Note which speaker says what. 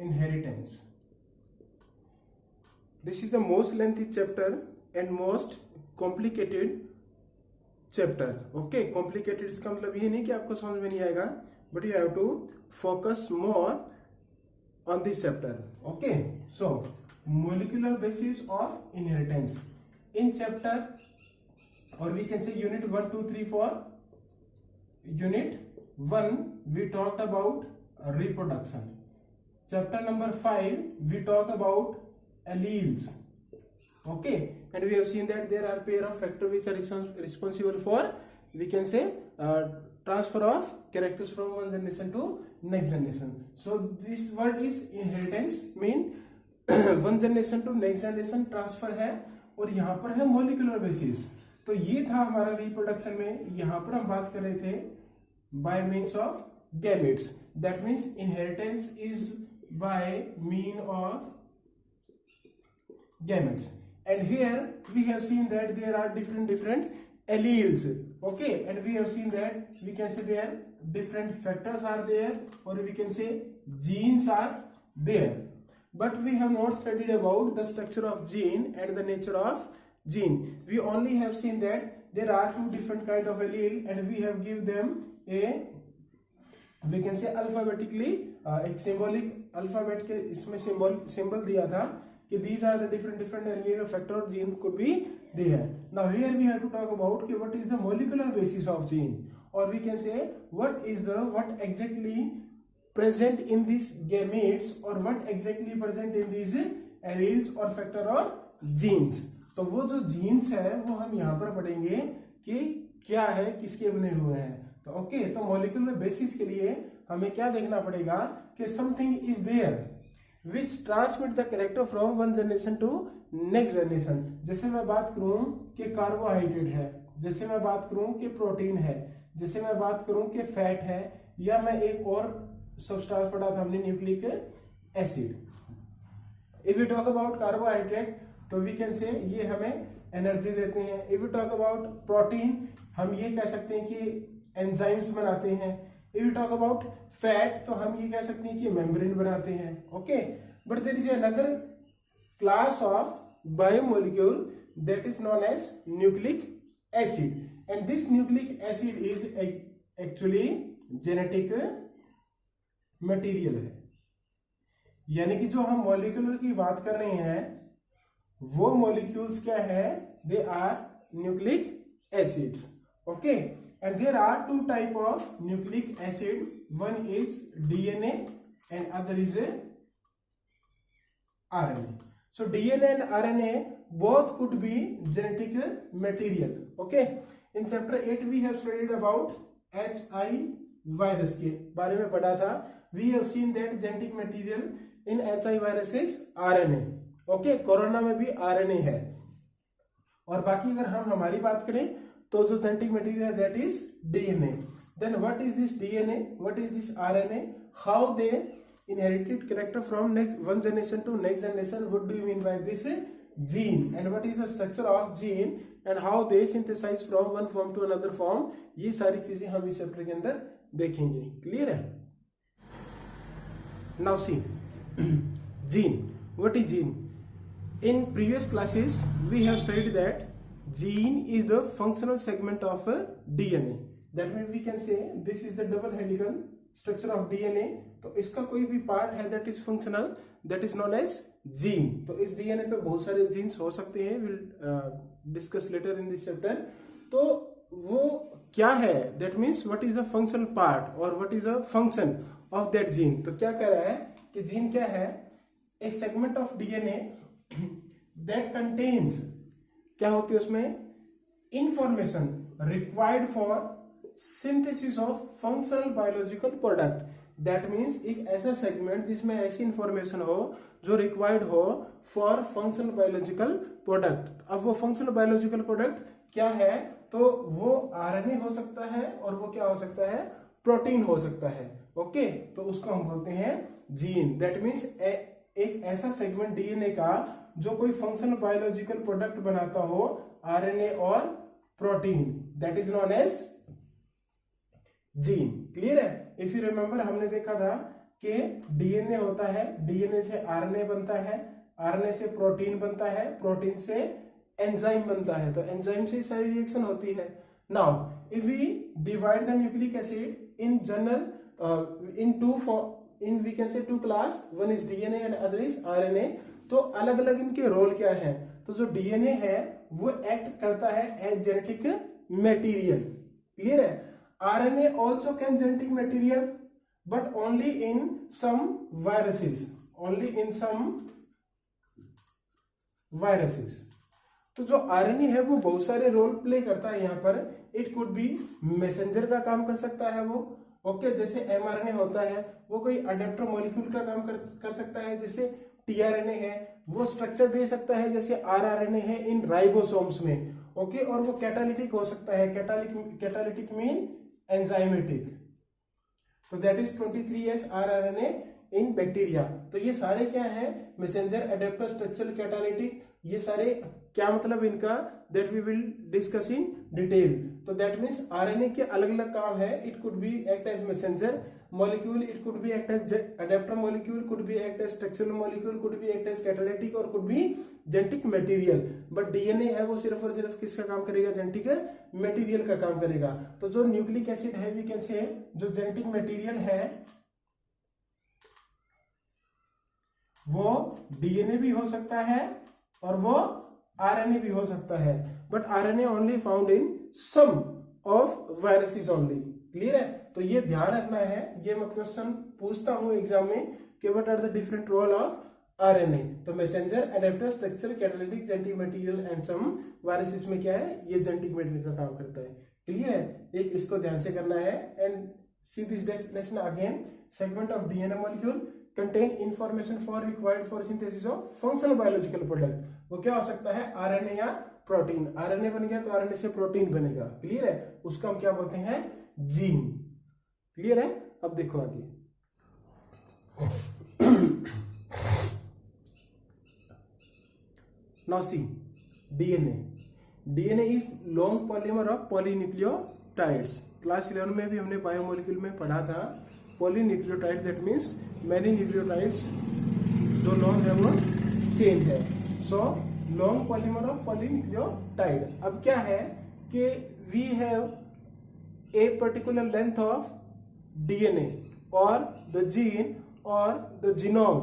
Speaker 1: inheritance. This is the most lengthy chapter and most complicated chapter. Okay, complicated इसका मतलब ये नहीं कि आपको समझ में नहीं आएगा, but you have to focus more on this chapter. Okay, so molecular basis of inheritance in chapter, or we can say unit 1, 2, 3, 4. Unit 1 we talked about reproduction. Chapter number 5 we talk about alleles. Okay, and we have seen that there are pair of factors which are responsible for, we can say, transfer of characters from one generation to next generation. So this word is inheritance, mean one generation to next generation transfer है, और यहाँ पर है molecular basis. तो ये था हमारा reproduction में. यहाँ पर हम बात कर रहे थे by means of gametes. That means inheritance is by mean of gametes. And here we have seen that there are different alleles. Okay, and we have seen that we can say there different factors are there, or we can say genes are there. But we have not studied about the structure of gene and the nature of gene. We only have seen that there are two different kind of allele, and we have give them a, we can say, alphabetically, एक symbolic alphabet के इसमें symbol दिया था कि these are the different allele factor gene could be there. Now here we have to talk about कि what is the molecular basis of gene, or we can say what exactly present in these gametes, or what exactly present in these alleles or factor or genes. तो वो जो jeans है वो हम यहाँ पर पढ़ेंगे कि क्या है, किसके बने हुए हैं. तो ओके, तो मॉलिक्यूलर बेसिस के लिए हमें क्या देखना पड़ेगा कि something is there which transmit the character from one generation to next generation. जैसे मैं बात करूं कि कार्बोहाइड्रेट है, जैसे मैं बात करूं कि प्रोटीन है, जैसे मैं बात करूं कि फैट है, या मैं एक और सब्सटेंस पढ़ा था हमने, nucleic acid. If you talk about carbohydrate तो वी कैन से ये हमें एनर्जी देते हैं. If you talk about protein हम ये कह सकते हैं कि एंजाइम्स बनाते हैं. If you talk about fat तो हम ये कह सकते हैं कि मेम्ब्रेन बनाते हैं. Okay, but there is another class of biomolecule that is known as nucleic acid, and this nucleic acid is actually genetic material है. यानी कि जो हम मॉलिक्यूलर की बात कर रहे हैं वो मॉलिक्यूल्स क्या है, they are nucleic acids. Okay, and there are two type of nucleic acid. One is DNA and other is RNA. So DNA and RNA both could be genetic material. Okay, in chapter 8 we have studied about HI virus के बारे में पढ़ा था. We have seen that genetic material in HI virus is RNA. Okay, corona में भी RNA है. और बाकी अगर हम हमारी बात करें तो जो जेनेटिक मटेरियल है that is DNA. Then what is this DNA, what is this RNA, how they inherited character from next one generation to next generation, what do you mean by this gene, and what is the structure of gene, and how they synthesize from one form to another form. ये सारी चीजें हम इस chapter के अंदर देखेंगे. Clear है? Now see gene. What is gene? In previous classes we have studied that gene is the functional segment of a DNA. That means we can say this is the double helical structure of DNA. तो इसका कोई भी part है that is functional, that is known as gene. तो इस DNA पे बहुत सारे genes हो सकते हैं. we'll discuss later in this chapter. तो वो क्या है, that means what is the functional part or what is the function of that gene. तो क्या कह रहा है कि gene क्या है, a segment of DNA that contains, क्या होती है उसमें, information required for synthesis of functional biological product. That means एक ऐसा सेगमेंट जिसमें ऐसी इंफॉर्मेशन हो जो रिक्वायर्ड हो फॉर फंक्शनल बायोलॉजिकल प्रोडक्ट. अब वो फंक्शनल बायोलॉजिकल प्रोडक्ट क्या है, तो वो आरएनए हो सकता है और वो क्या हो सकता है, प्रोटीन हो सकता है. ओके, तो उसको हम बोलते हैं जीन. दैट मीन्स एक ऐसा सेगमेंट डीएनए का जो कोई फंक्शनल बायोलॉजिकल प्रोडक्ट बनाता हो, आरएनए और protein, that is known as gene. Clear है? इफ यू रिमेंबर हमने देखा था कि डीएनए होता है, डीएनए से आरएनए बनता है, आरएनए से प्रोटीन बनता है, प्रोटीन से एंजाइम बनता है, तो एंजाइम से सारी रिएक्शन होती है। Now if we divide the nucleic acid in general in we can say two class, one is DNA and other is RNA. तो अलग अलग इनके रोल क्या है? तो जो डीएनए है वो एक्ट करता है एज जेनेटिक मटेरियल, क्लियर है। RNA also can genetic material but only in some viruses, only in some viruses. तो जो आरएनए है वो बहुत सारे रोल प्ले करता है यहाँ पर। इट कुड बी मैसेंजर का काम कर सकता है वो, ओके, जैसे एमआरएनए होता है वो कोई अडेप्टर मॉलिक्यूल का काम कर सकता है, जैसे टीआरएनए है वो स्ट्रक्चर दे सकता है, जैसे आरआरएनए है इन राइबोसोम्स में, ओके, और वो कैटालिटिक हो सकता है, कैटालिटिक मीन एंजाइमेटिक। तो that is 23S rRNA in bacteria. तो ये सारे क्या है? मैसेंजर, एडेप्टर, स्ट्रक्चरल, कैटालिटिक, ये सारे क्या मतलब इनका, that we will discuss in detail. तो दैट मीन्स आरएनए के अलग अलग काम है। It could be act as messenger molecule, it could be act as adapter molecule, could be act as structural molecule, could be act as catalytic और could be genetic material। But DNA है वो सिर्फ और सिर्फ किसका काम करेगा? Genetic material का काम करेगा। तो जो न्यूक्लिक एसिड है वी कैन से जो जेनेटिक मटेरियल है वो डीएनए भी हो सकता है और वो आरएनए भी हो सकता है, but RNA only found in some of viruses only, clear है। तो ये ध्यान रखना है, ये मैं क्वेश्चन पूछता हूं एग्जाम में कि what are the different role of RNA. तो messenger, adapter, structure, catalytic, genetic material and some viruses में क्या है? ये जेनेटिक मटेरियल का काम करता है, क्लियर है। एक इसको ध्यान से करना है। And see this definition again, segment of DNA molecule contain information for required for synthesis of functional biological product. वो क्या हो सकता है? आरएनए या प्रोटीन। आरएनए बन गया तो आरएनए से प्रोटीन बनेगा, क्लियर है। उसको हम क्या बोलते हैं? जीन, क्लियर है। अब देखो आगे, now see DNA. DNA is long polymer of polynucleotides. Class 11 में भी हमने बायोमोलिक्यूल में पढ़ा था polynucleotide, that means many nucleotides जो लॉन्ग है वो चेन है। So long polymer of polynucleotide. अब क्या है कि we have a particular length of DNA or the gene or the genome